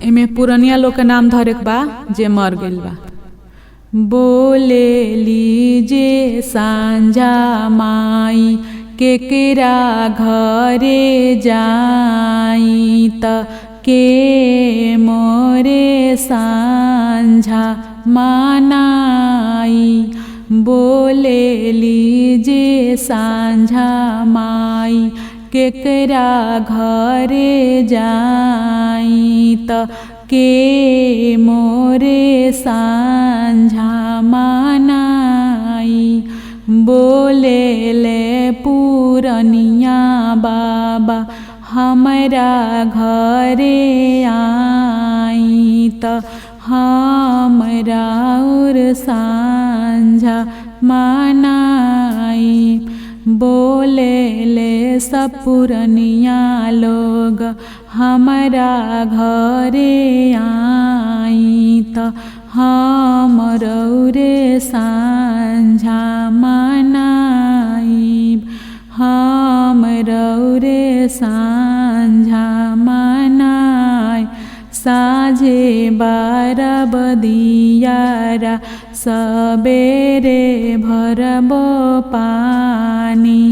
एमे पुरनिया लोग के नाम धरे के बा जे मर गइल बा। बोले लीजे सांझा माई केकरा घरे जाई त के मोरे सांझा मानाई। बोले लीजे सांझा माई केकरा घरे जाई त के मोरे सांझा मानाई। बोले ले पुरनिया बाबा हमरा घरे आई त हमरा और सांझा मानाई। बोले ले सब पुरनिया लोग हमरा घरे आई त हमर रे सांझा मानाई। हमर रे सांझा मानाई। साझे 12 बदियारा सबेरे भरबो पानी।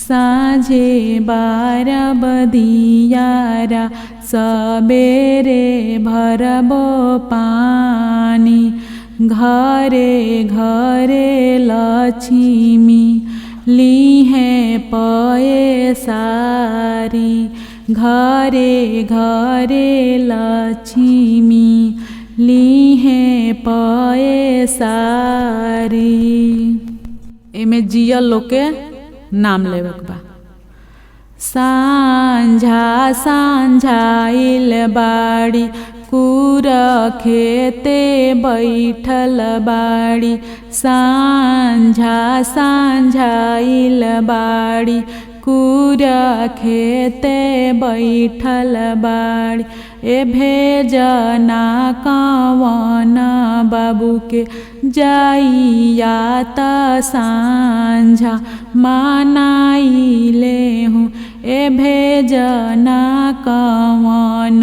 साझे 12 बदियारा सबेरे भरबो पानी। घरे घरे लक्ष्मी लीहे पये सारी। घरे घरे लक्ष्मी लीहे पये सारी। एमे जिया लोग के नाम लेवे के बा। सांझा सांझाइल बाड़ी कुर खेते बैठल बाड़ी। सांझा सांझाइल बाड़ी कुर खेते बैठल बाड़ी। ए भेजना कवन बाबू के जाइया त सांझा मानाइले हूँ। ए भेजना कवन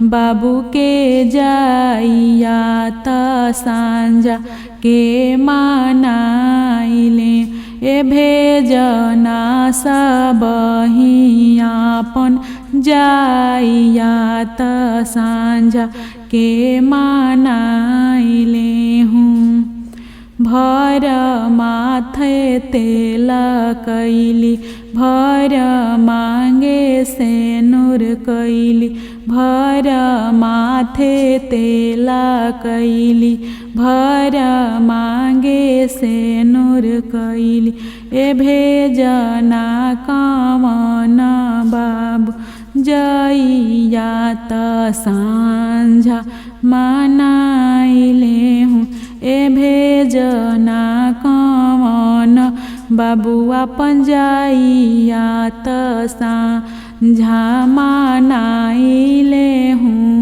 बाबू के जाइया त सांझा के मानाइले। ए भेजना सबही आपन जाइया त सांझा के मानाइले हूँ। भर माथे तेल कैली भर मांगे से नूर कैली। भर माथे तेल कैली भर मांगे से नूर कैली। ए भेजना कवन बाबू जाइया त सांझा मानाइले हूँ। ए भेजना कवन बाबू अपन जाइया त सांझा मानाइले हूँ।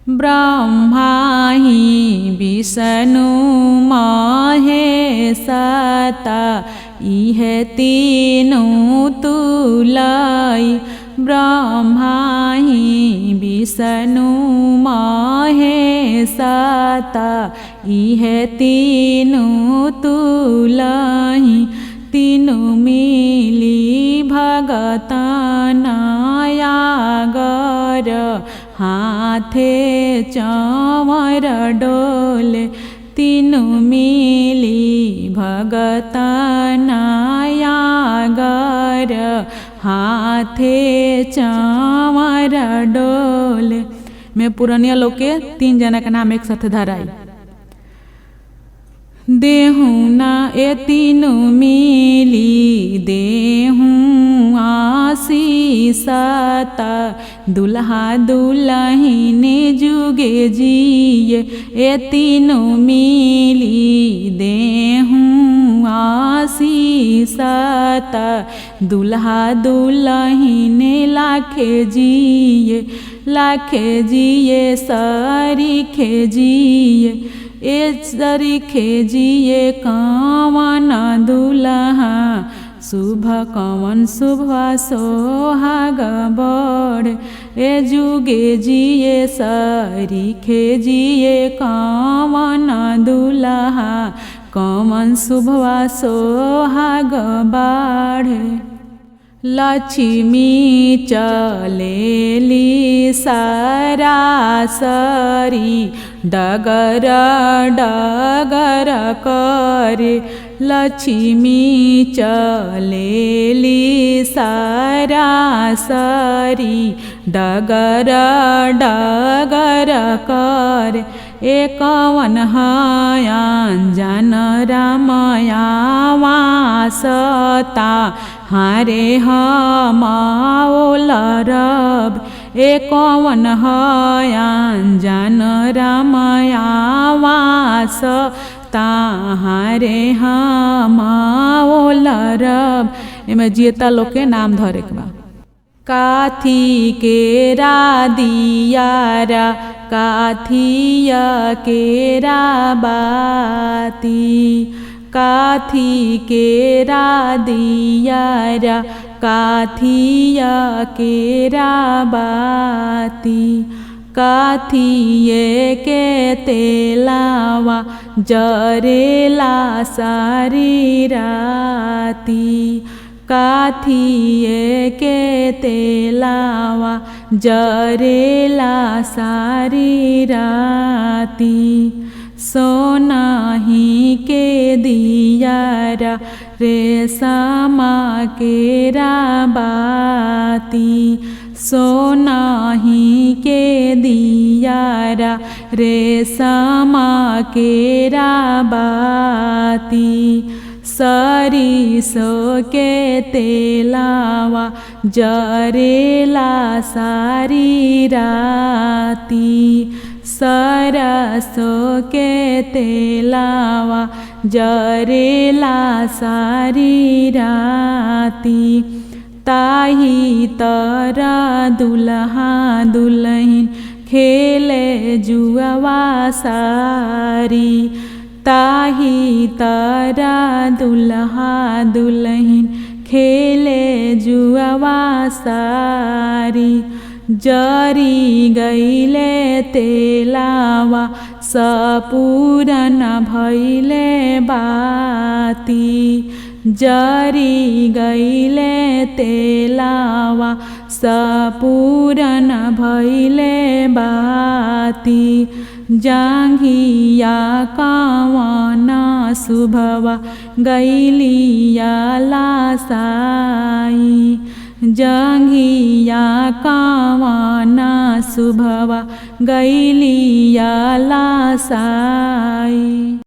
ब्रह्मा ही विष्णु महेश इहे तीनों तुलाई। ब्रह्मा ही विष्णु महेश इहे तीनों तुलाई। तीनों मिली भगतन यागर हाथे चंवर डोले। तीनों मिली भगतन यागर हाथे चंवर डोले। मैं पुरनिया लोग के 3 जना का नाम एक साथ धराई। देहूँ ना ए तीनों मिली देहूँ आशीष दुल्हा दुल्हन जुगे जिए। ए तीनों मिली देहूँ आशीष दुल्हा दुल्हन लाखे जिए। लाखे जिए सरीखे जिए। ए सरीखे जिए कवन दुल्हा शुभ कवन शुभ सोहाग बड़ ए जुगे जिए सरीखे जिए कवन दुल्हा कवन शुभ सोहाग बाढ़े। लक्ष्मी चलेली सरासरी डगर डगर करे लक्ष्मी चलेली सरासरी डगर डगर करे ए कवन हयान रामया वासता हारे हमाओल रब ए कवन हयान रामया वासता हारे हमाओल रब। एमे जियता लोग के नाम धरे के बा। काथी केरा दियारा काथिया केरा बाती काथी केरा दियारा काथिया केरा बाती काथिए के तेलावा जरेला सारी राती काथिए के तेलावा जरेला सारी राती सोनाही के दियारा रेशमा केरा बाती सोनाही के दियारा रेशमा केरा बाती सरिसो के तेलावा जरेला सारी राती सरसो के तेलावा जरेला सारी राती ताही तरा दुल्हा दुल्हन खेले जुआवा सारी ताही तरा दुल्हा दुल्हन खेले जुआवा सारी जरी गईले तेलावा सपूरन भइले बाती जरी गईले तेलावा सपूरन भइले बाती जांघिया कावना शुभवा गईलिया लासाई जांघिया कावना शुभवा गईलिया लासाई।